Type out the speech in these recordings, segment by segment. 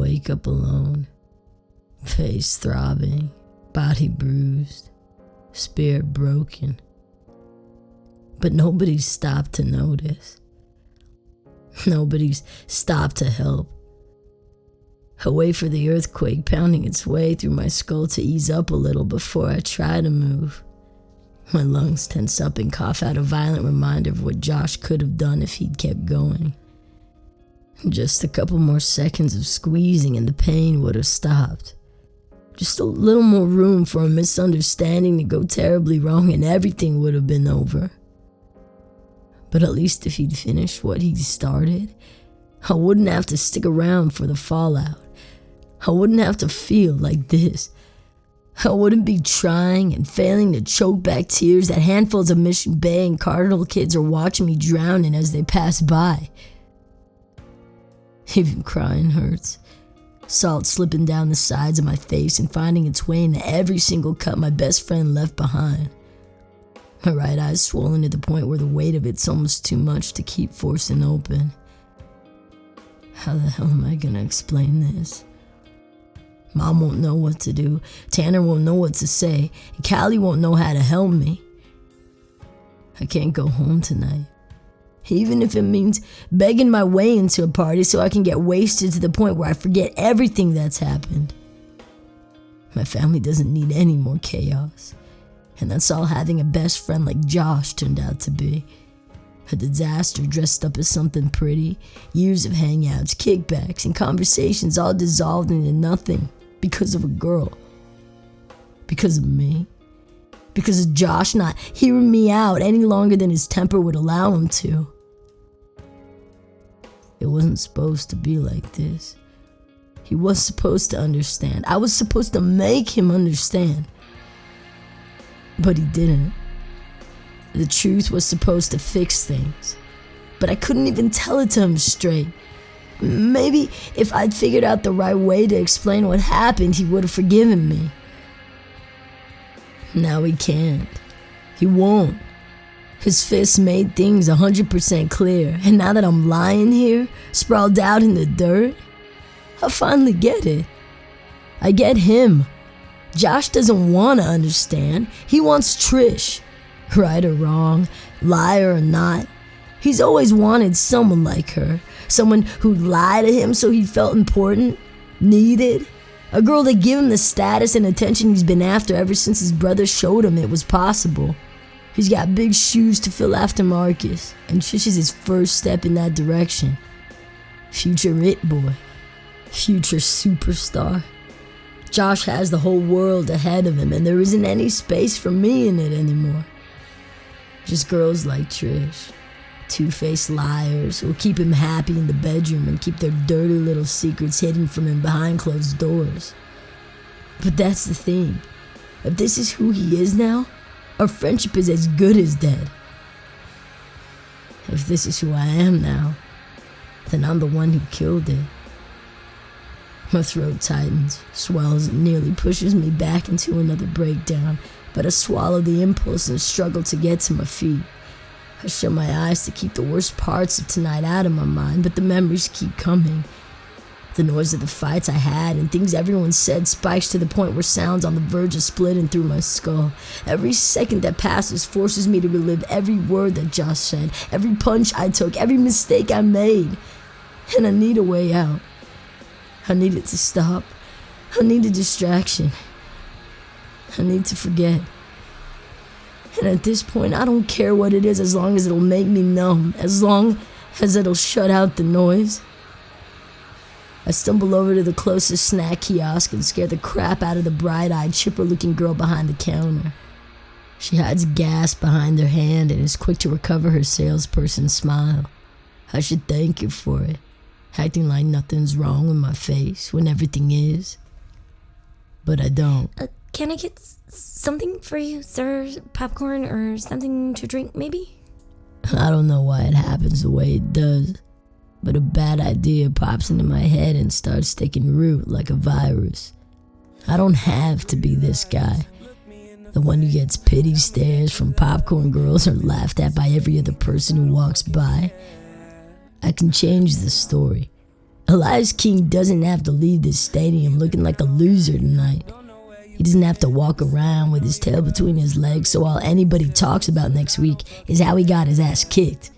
wake up alone, face throbbing, body bruised, spirit broken. But nobody's stopped to notice. Nobody's stopped to help. I wait for the earthquake pounding its way through my skull to ease up a little before I try to move. My lungs tense up and cough out a violent reminder of what Josh could have done if he'd kept going. Just a couple more seconds of squeezing and the pain would have stopped. Just a little more room for a misunderstanding to go terribly wrong and everything would have been over. But at least if he'd finished what he'd started, I wouldn't have to stick around for the fallout. I wouldn't have to feel like this. I wouldn't be trying and failing to choke back tears that handfuls of Mission Bay and Cardinal kids are watching me drowning as they pass by. Even crying hurts. Salt slipping down the sides of my face and finding its way into every single cut my best friend left behind. My right eye's swollen to the point where the weight of it's almost too much to keep forcing open. How the hell am I gonna explain this? Mom won't know what to do, Tanner won't know what to say, and Callie won't know how to help me. I can't go home tonight. Even if it means begging my way into a party so I can get wasted to the point where I forget everything that's happened. My family doesn't need any more chaos. And that's all having a best friend like Josh turned out to be. A disaster dressed up as something pretty, years of hangouts, kickbacks, and conversations all dissolved into nothing because of a girl. Because of me. Because of Josh not hearing me out any longer than his temper would allow him to. It wasn't supposed to be like this. He was supposed to understand. I was supposed to make him understand. But he didn't. The truth was supposed to fix things. But I couldn't even tell it to him straight. Maybe if I'd figured out the right way to explain what happened, he would have forgiven me. Now he can't. He won't. His fists made things 100% clear, and now that I'm lying here, sprawled out in the dirt, I finally get it. I get him. Josh doesn't want to understand. He wants Trish. Right or wrong, liar or not, he's always wanted someone like her. Someone who'd lie to him so he felt important, needed. A girl to give him the status and attention he's been after ever since his brother showed him it was possible. He's got big shoes to fill after Marcus, and Trish is his first step in that direction. Future it boy. Future superstar. Josh has the whole world ahead of him, and there isn't any space for me in it anymore. Just girls like Trish. Two-faced liars who'll keep him happy in the bedroom and keep their dirty little secrets hidden from him behind closed doors. But that's the thing. If this is who he is now, our friendship is as good as dead. If this is who I am now, then I'm the one who killed it. My throat tightens, swells, and nearly pushes me back into another breakdown, but I swallow the impulse and struggle to get to my feet. I shut my eyes to keep the worst parts of tonight out of my mind, but the memories keep coming. The noise of the fights I had and things everyone said spikes to the point where sounds on the verge of splitting through my skull. Every second that passes forces me to relive every word that Josh said, every punch I took, every mistake I made. And I need a way out. I need it to stop. I need a distraction. I need to forget. And at this point, I don't care what it is as long as it'll make me numb, as long as it'll shut out the noise. I stumble over to the closest snack kiosk and scare the crap out of the bright-eyed, chipper-looking girl behind the counter. She hides gas behind her hand and is quick to recover her salesperson smile. I should thank her for it, acting like nothing's wrong with my face when everything is. But I don't. Can I get something for you, sir? Popcorn or something to drink, maybe? I don't know why it happens the way it does, but a bad idea pops into my head and starts taking root like a virus. I don't have to be this guy, the one who gets pity stares from popcorn girls or laughed at by every other person who walks by. I can change the story. Elias King doesn't have to leave this stadium looking like a loser tonight. He doesn't have to walk around with his tail between his legs so all anybody talks about next week is how he got his ass kicked.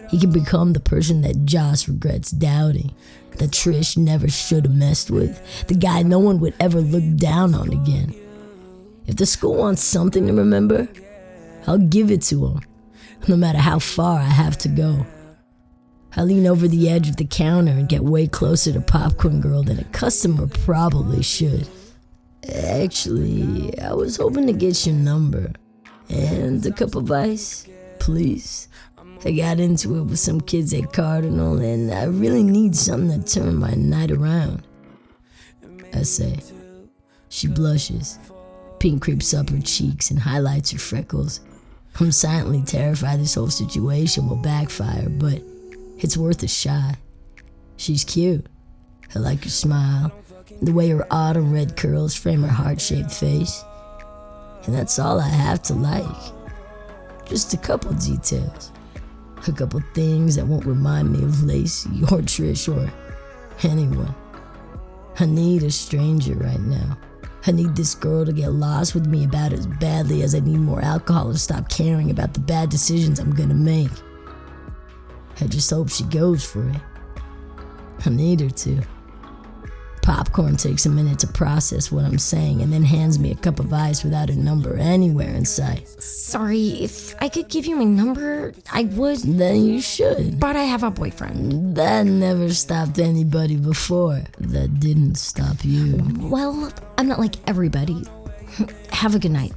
He can become the person that Joss regrets doubting, that Trish never should have messed with, the guy no one would ever look down on again. If the school wants something to remember, I'll give it to him, no matter how far I have to go. I lean over the edge of the counter and get way closer to Popcorn Girl than a customer probably should. Actually, I was hoping to get your number. And a cup of ice, please. I got into it with some kids at Cardinal, and I really need something to turn my night around. I say. She blushes. Pink creeps up her cheeks and highlights her freckles. I'm silently terrified this whole situation will backfire, but it's worth a shot. She's cute. I like her smile, the way her autumn red curls frame her heart-shaped face. And that's all I have to like. Just a couple details. A couple things that won't remind me of Lacey or Trish or anyone. I need a stranger right now. I need this girl to get lost with me about as badly as I need more alcohol to stop caring about the bad decisions I'm gonna make. I just hope she goes for it. I need her to. Popcorn takes a minute to process what I'm saying and then hands me a cup of ice without her number anywhere in sight. Sorry, if I could give you my number, I would. Then you should. But I have a boyfriend. That never stopped anybody before. That didn't stop you. Well, I'm not like everybody. Have a good night.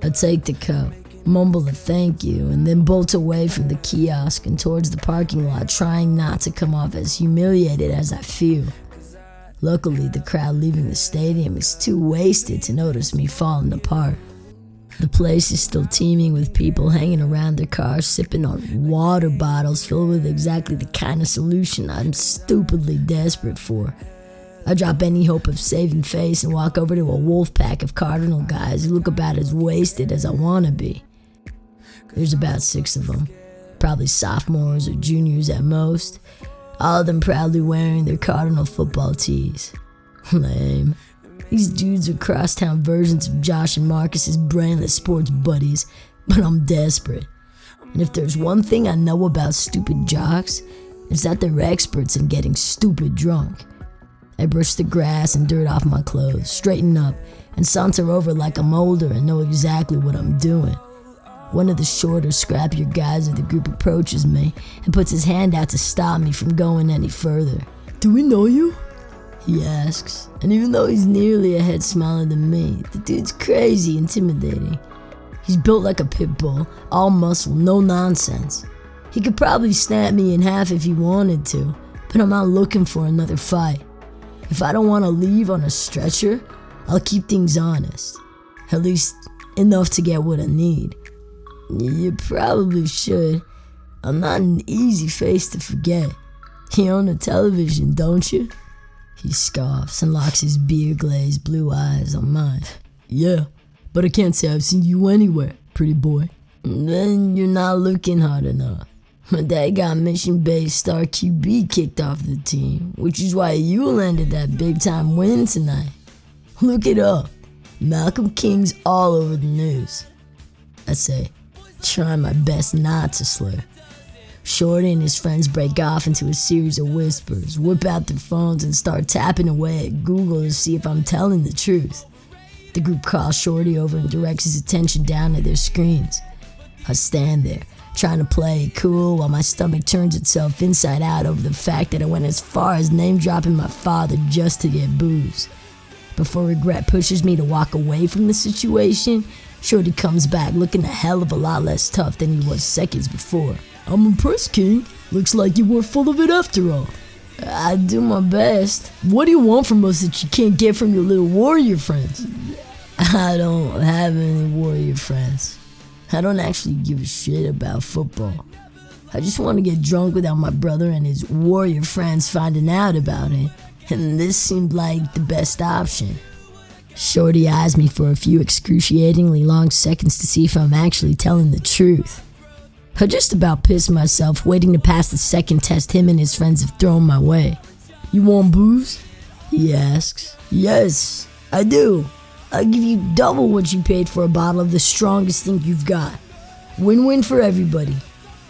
I take the cup, mumble a thank you, and then bolt away from the kiosk and towards the parking lot, trying not to come off as humiliated as I feel. Luckily, the crowd leaving the stadium is too wasted to notice me falling apart. The place is still teeming with people hanging around their cars, sipping on water bottles filled with exactly the kind of solution I'm stupidly desperate for. I drop any hope of saving face and walk over to a wolf pack of Cardinal guys who look about as wasted as I want to be. There's about 6 of them, probably sophomores or juniors at most. All of them proudly wearing their Cardinal football tees. Lame. These dudes are crosstown versions of Josh and Marcus's brainless sports buddies, but I'm desperate. And if there's one thing I know about stupid jocks, it's that they're experts in getting stupid drunk. I brush the grass and dirt off my clothes, straighten up, and saunter over like I'm older and know exactly what I'm doing. One of the shorter, scrappier guys of the group approaches me and puts his hand out to stop me from going any further. "Do we know you?" he asks, and even though he's nearly a head smaller than me, the dude's crazy intimidating. He's built like a pit bull, all muscle, no nonsense. He could probably snap me in half if he wanted to, but I'm not looking for another fight. If I don't want to leave on a stretcher, I'll keep things honest. At least enough to get what I need. You probably should. I'm not an easy face to forget. You own a television, don't you? He scoffs and locks his beer-glazed blue eyes on mine. Yeah, but I can't say I've seen you anywhere, pretty boy. Then you're not looking hard enough. My dad got mission-based star QB kicked off the team, which is why you landed that big-time win tonight. Look it up. Malcolm King's all over the news. I say, trying my best not to slur. Shorty and his friends break off into a series of whispers, whip out their phones and start tapping away at Google to see if I'm telling the truth. The group calls Shorty over and directs his attention down at their screens. I stand there, trying to play it cool while my stomach turns itself inside out over the fact that I went as far as name-dropping my father just to get booze. Before regret pushes me to walk away from the situation, Shorty comes back looking a hell of a lot less tough than he was seconds before. "I'm impressed, King. Looks like you were full of it after all." "I do my best." "What do you want from us that you can't get from your little warrior friends?" "I don't have any warrior friends. I don't actually give a shit about football. I just want to get drunk without my brother and his warrior friends finding out about it, and this seemed like the best option." Shorty eyes me for a few excruciatingly long seconds to see if I'm actually telling the truth. I just about pissed myself waiting to pass the second test him and his friends have thrown my way. "You want booze?" he asks. "Yes, I do. I'll give you double what you paid for a bottle of the strongest thing you've got. Win-win for everybody."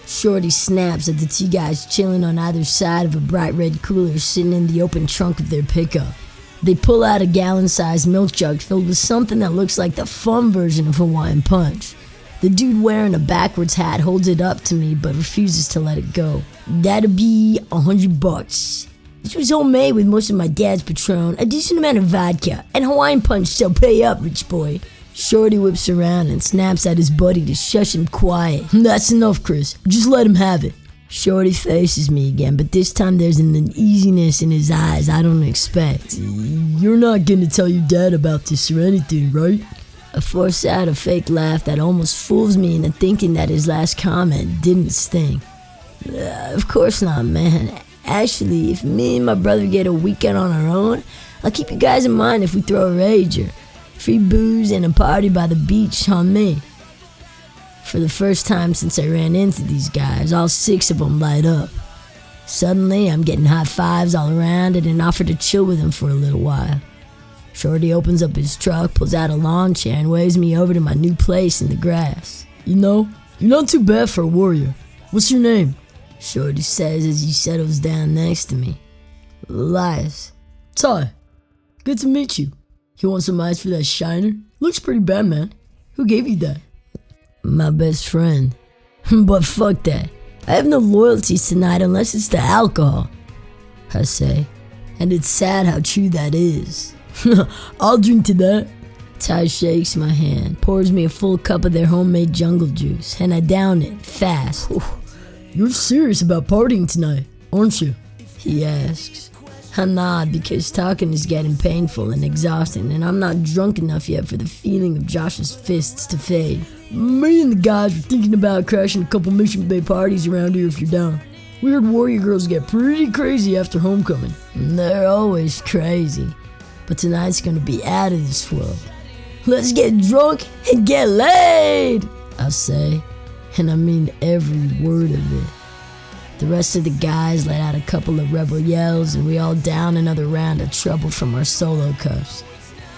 Shorty snaps at the two guys chilling on either side of a bright red cooler sitting in the open trunk of their pickup. They pull out a gallon-sized milk jug filled with something that looks like the fun version of Hawaiian Punch. The dude wearing a backwards hat holds it up to me but refuses to let it go. "That'll be $100. This was homemade with most of my dad's Patron, a decent amount of vodka, and Hawaiian Punch, so pay up, rich boy." Shorty whips around and snaps at his buddy to shush him quiet. "That's enough, Chris. Just let him have it." Shorty faces me again, but this time there's an uneasiness in his eyes I don't expect. "You're not gonna tell your dad about this or anything, right?" I force out a fake laugh that almost fools me into thinking that his last comment didn't sting. Of course not, man. Actually, if me and my brother get a weekend on our own, I'll keep you guys in mind if we throw a rager. Free booze and a party by the beach on me. For the first time since I ran into these guys, all 6 of them light up. Suddenly, I'm getting high fives all around and an offer to chill with him for a little while. Shorty opens up his truck, pulls out a lawn chair, and waves me over to my new place in the grass. "You know, you're not too bad for a warrior. What's your name?" Shorty says as he settles down next to me. "Elias." "Ty, good to meet you. You want some ice for that shiner? Looks pretty bad, man. Who gave you that?" "My best friend." "But fuck that. I have no loyalties tonight unless it's to alcohol," I say. And it's sad how true that is. "I'll drink to that." Ty shakes my hand, pours me a full cup of their homemade jungle juice, and I down it fast. "You're serious about partying tonight, aren't you?" he asks. I nod because talking is getting painful and exhausting, and I'm not drunk enough yet for the feeling of Josh's fists to fade. "Me and the guys were thinking about crashing a couple Mission Bay parties around here if you're down. We heard warrior girls get pretty crazy after homecoming." "They're always crazy, but tonight's gonna be out of this world. Let's get drunk and get laid," I say, and I mean every word of it. The rest of the guys let out a couple of rebel yells, and we all down another round of trouble from our solo cups.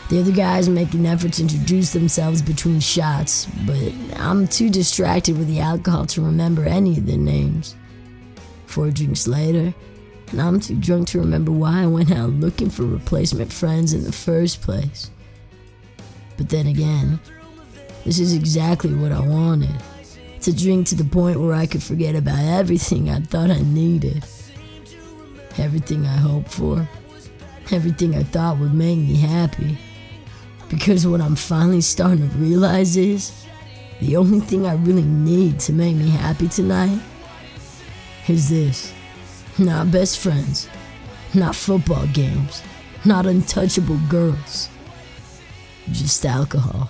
The other guys make an effort to introduce themselves between shots, but I'm too distracted with the alcohol to remember any of their names. 4 drinks later, and I'm too drunk to remember why I went out looking for replacement friends in the first place. But then again, this is exactly what I wanted. To drink to the point where I could forget about everything I thought I needed. Everything I hoped for. Everything I thought would make me happy. Because what I'm finally starting to realize is, the only thing I really need to make me happy tonight is this. Not best friends. Not football games. Not untouchable girls. Just alcohol.